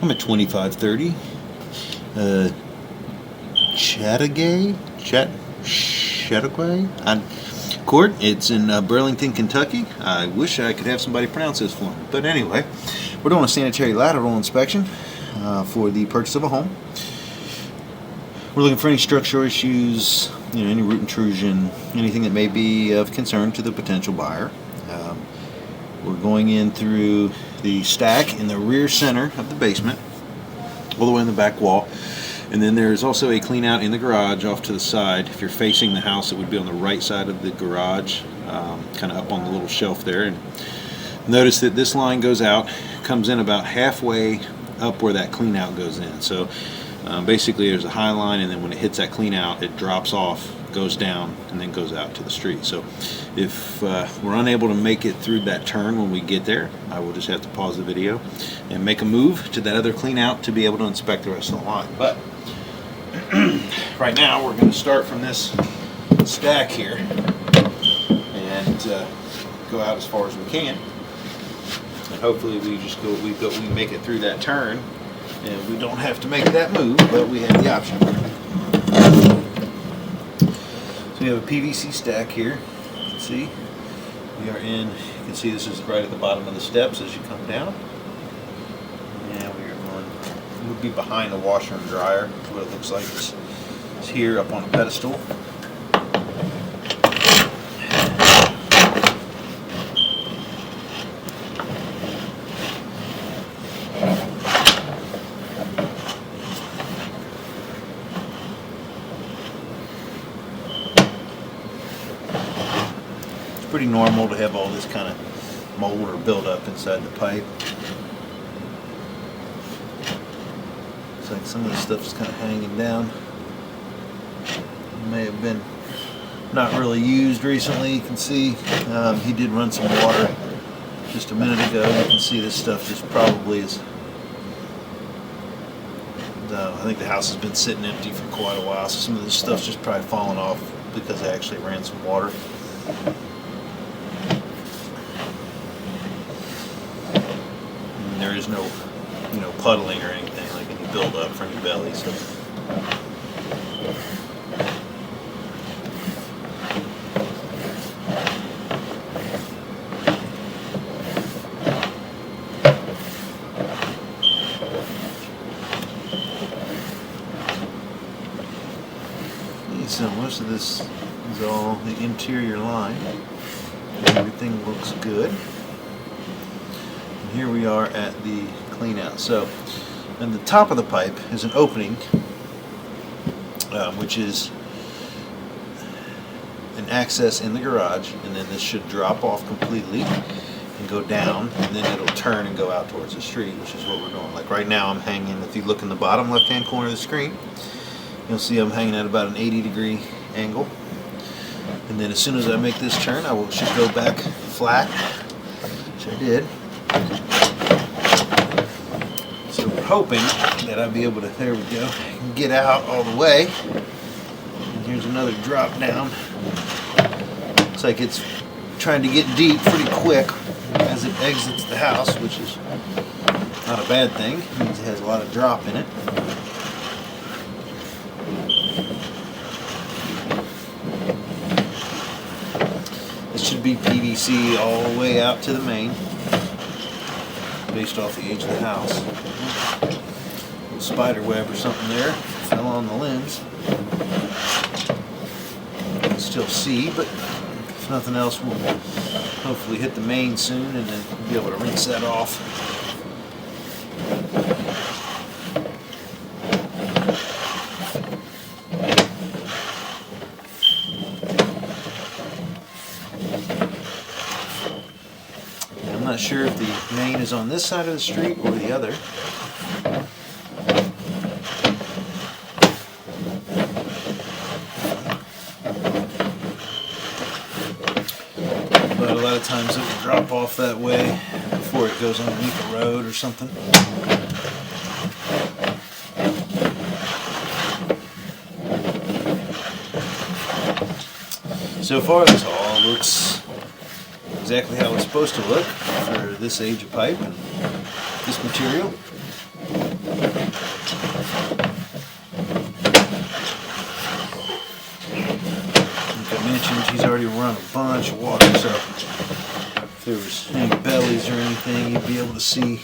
I'm at 2530 Chateaugay Court. It's in Burlington, Kentucky. I wish I could have somebody pronounce this for me. But anyway, we're doing a sanitary lateral inspection for the purchase of a home. We're looking for any structural issues, any root intrusion, anything that may be of concern to the potential buyer. We're going in through the stack in the rear center of the basement, all the way in the back wall. And then there's also a clean out in the garage off to the side. If you're facing the house, it would be on the right side of the garage, kind of up on the little shelf there. And notice that this line goes out, comes in about halfway up where that clean out goes in. So basically there's a high line, and then when it hits that clean out, it drops off, goes down, and then goes out to the street. So if we're unable to make it through that turn when we get there, I will just have to pause the video and make a move to that other clean out to be able to inspect the rest of the line. But right now we're going to start from this stack here and go out as far as we can, and hopefully we make it through that turn, and we don't have to make that move, but we have the option. So we have a PVC stack here. You can see we are in. You can see this is right at the bottom of the steps as you come down. We'll be behind the washer and dryer. That's what it looks like. It's here up on a pedestal. It's pretty normal to have all this kind of mold or buildup inside the pipe. Looks like some of the stuff is kind of hanging down. It may have been not really used recently. You can see he did run some water just a minute ago. You can see this stuff just probably is. I think the house has been sitting empty for quite a while, so some of this stuff's just probably fallen off because I actually ran some water. And there is no, puddling or anything like any buildup from your belly. So. So most of this is all the interior line. Everything looks good. And here we are at the clean out. So at the top of the pipe is an opening, which is an access in the garage, and then this should drop off completely and go down, and then it'll turn and go out towards the street, which is what we're doing. Like right now I'm hanging, if you look in the bottom left hand corner of the screen, you'll see I'm hanging at about an 80-degree angle. And then as soon as I make this turn, should go back flat, which I did. So we're hoping that I'll be able to, there we go, get out all the way. And here's another drop down. Looks like it's trying to get deep pretty quick as it exits the house, which is not a bad thing. It means it has a lot of drop in it. This should be PVC all the way out to the main, based off the age of the house. A little spider web or something there fell on the limbs. You can still see, but if nothing else, we'll hopefully hit the main soon and then be able to rinse that off. I'm not sure if the main is on this side of the street or the other. But a lot of times it will drop off that way before it goes underneath a road or something. So far this all looks exactly how it's supposed to look for this age of pipe and this material. run a bunch of water, so if there was any bellies or anything, you'd be able to see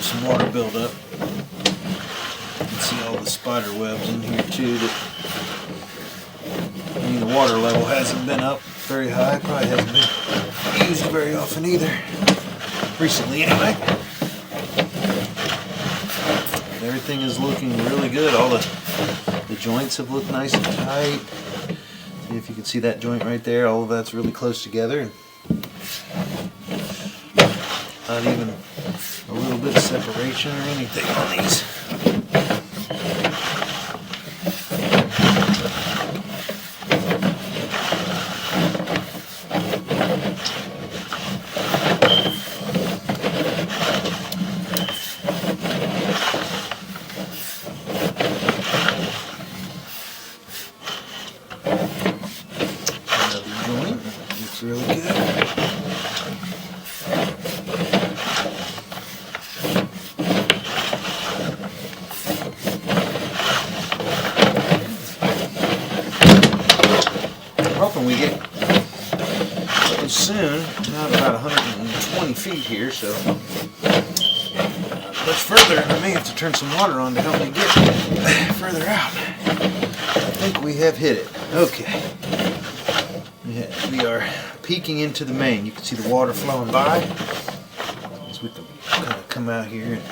some water build up. You can see all the spider webs in here too. The water level hasn't been up very high. Probably hasn't been used very often either. Recently, anyway. Everything is looking really good. All the joints have looked nice and tight. See if you can see that joint right there. All of that's really close together. And not even a little bit of separation or anything on these. Another joint. Looks really good. Hoping we get soon, not about 120 feet here, so much further, and I may have to turn some water on to help me get further out. I think we have hit it. Okay. Yeah, we are peeking into the main. You can see the water flowing by. So we can kind of come out here and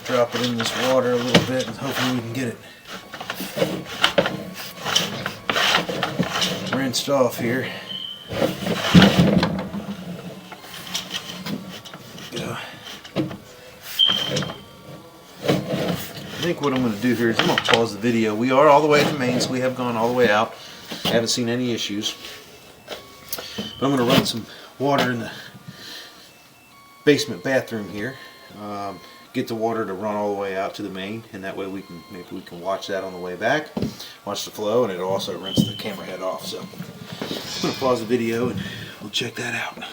drop it in this water a little bit, and hopefully we can get it rinsed off here. Go. I think what I'm going to do here is I'm going to pause the video. We are all the way at the main, so we have gone all the way out. I haven't seen any issues. But I'm going to run some water in the basement bathroom here. Get the water to run all the way out to the main, and that way maybe we can watch that on the way back. Watch the flow, and it'll also rinse the camera head off. So I'm going to pause the video and we'll check that out.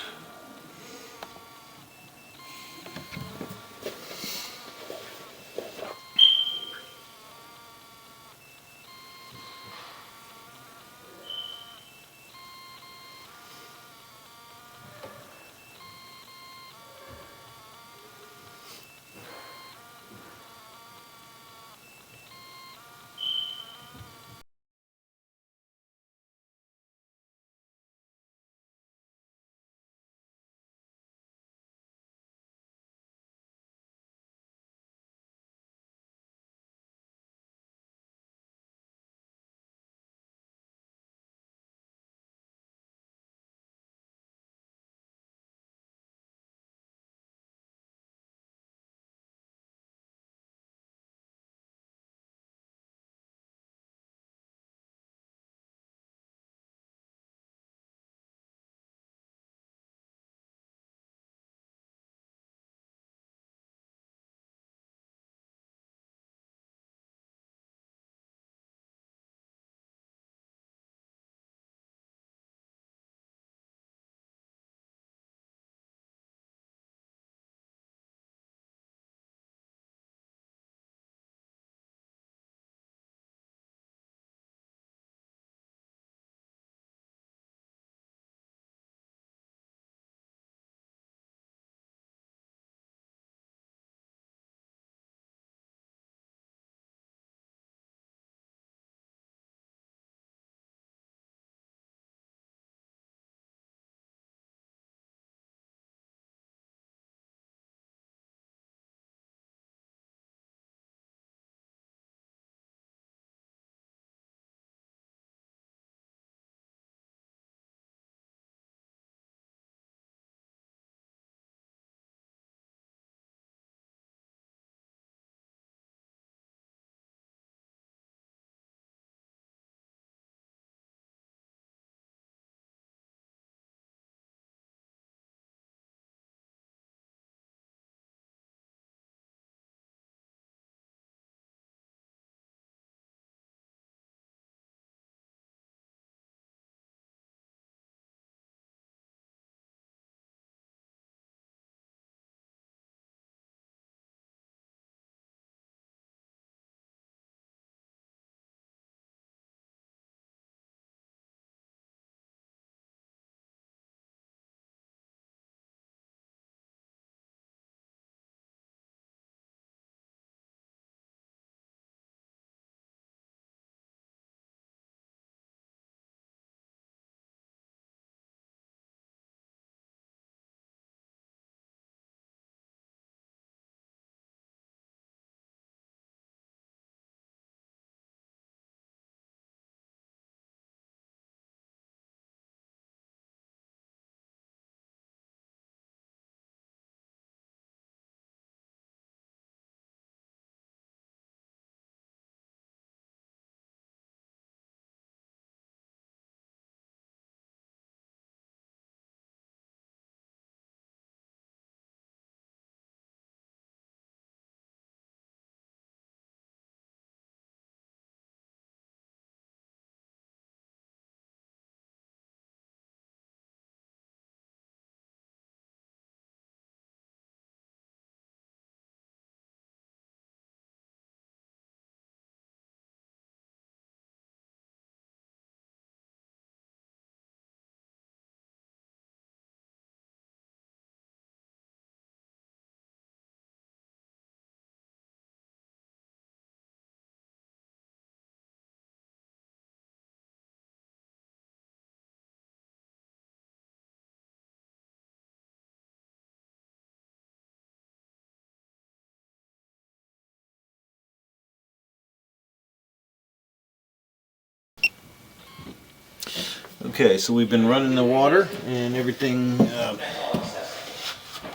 Okay, so we've been running the water and everything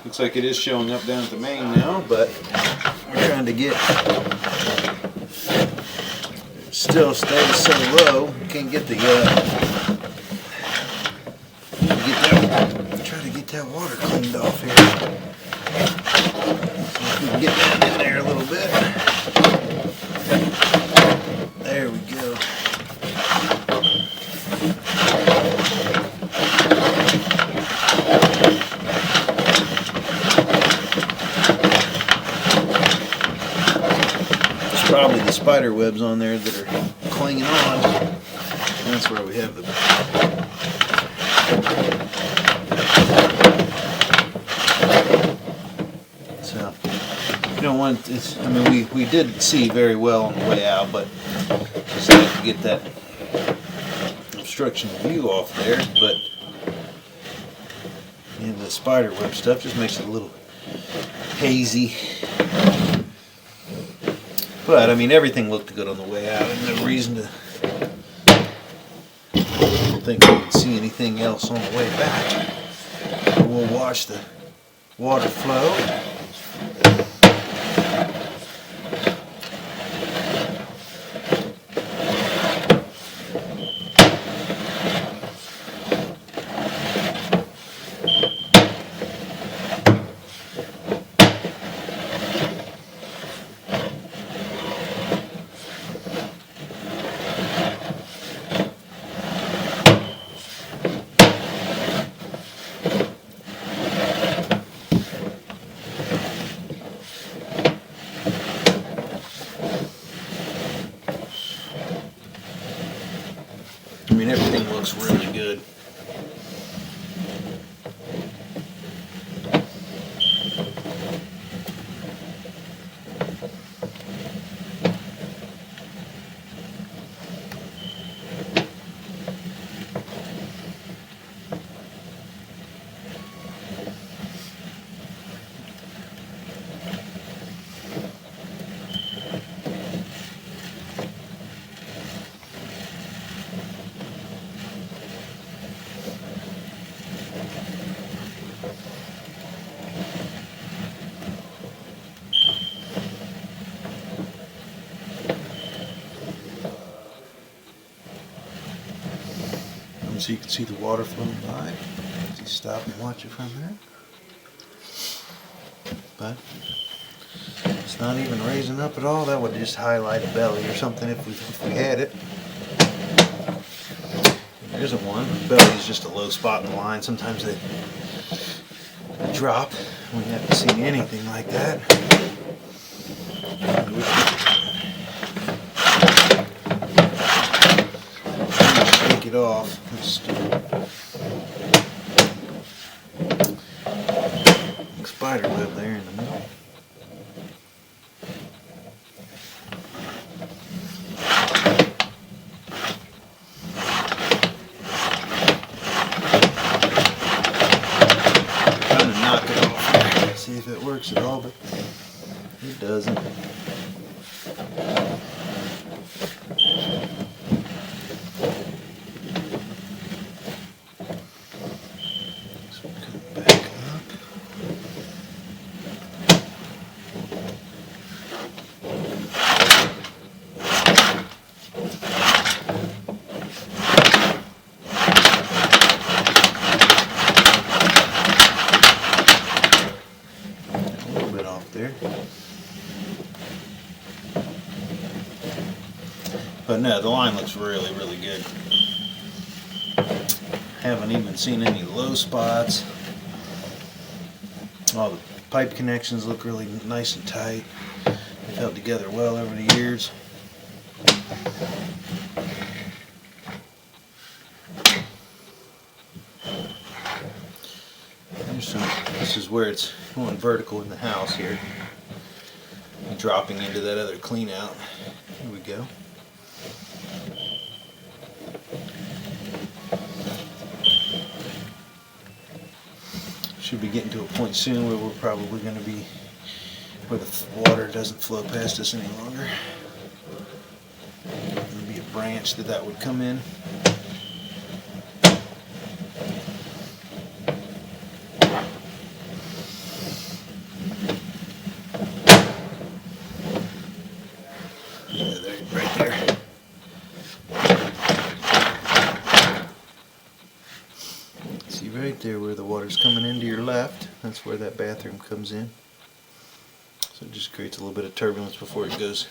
looks like it is showing up down at the main now, but we're trying to get still stays so low. Can't get the try to get that water cleaned off here. See if we can get down in there a little bit. There we go. It's probably the spider webs on there that are clinging on. That's where we have the so you don't want it. I mean, we did see very well on the way out, but just like to get that obstruction of view off there. But the spider web stuff just makes it a little hazy. But I mean, everything looked good on the way out, and no reason to think we would see anything else on the way back. We'll watch the water flow. I mean, everything looks really good. So you can see the water flowing by. Just stop and watch it from there. But it's not even raising up at all. That would just highlight a belly or something if we had it. There isn't one. The belly is just a low spot in the line. Sometimes they drop. We haven't seen anything like that. Take it off. Spider web there in the middle. Trying to knock it off there. See if it works at all, but it doesn't. There. But no, the line looks really, really good. Haven't even seen any low spots. All the pipe connections look really nice and tight. They've held together well over the years. This is where it's going vertical in the house here. Dropping into that other clean out. Here we go. Should be getting to a point soon where we're probably going to be where the water doesn't flow past us any longer. There'll be a branch that would come in. See right there where the water's coming into your left, that's where that bathroom comes in. So it just creates a little bit of turbulence before it goes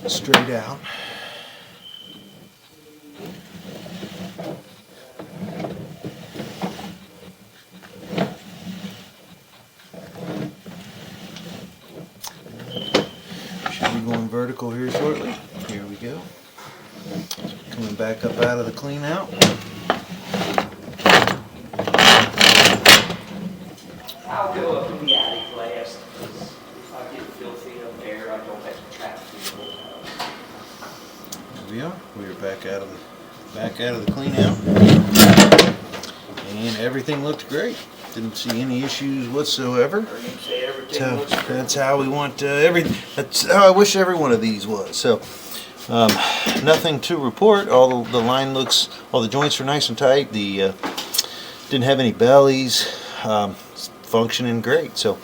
straight out. Should be going vertical here shortly. Here we go. Coming back up out of the clean out. I'll go up in the attic last because if I get filthy up there, I don't have to trap people. There we are. We're back out of the clean out. And everything looked great. Didn't see any issues whatsoever. So that's how we want that's how I wish every one of these was. So nothing to report. All the line looks, all the joints are nice and tight. The didn't have any bellies. It's functioning great. So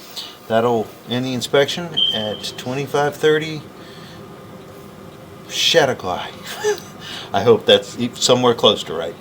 that'll end the inspection at 2530 Chateaugay. I hope that's somewhere close to right.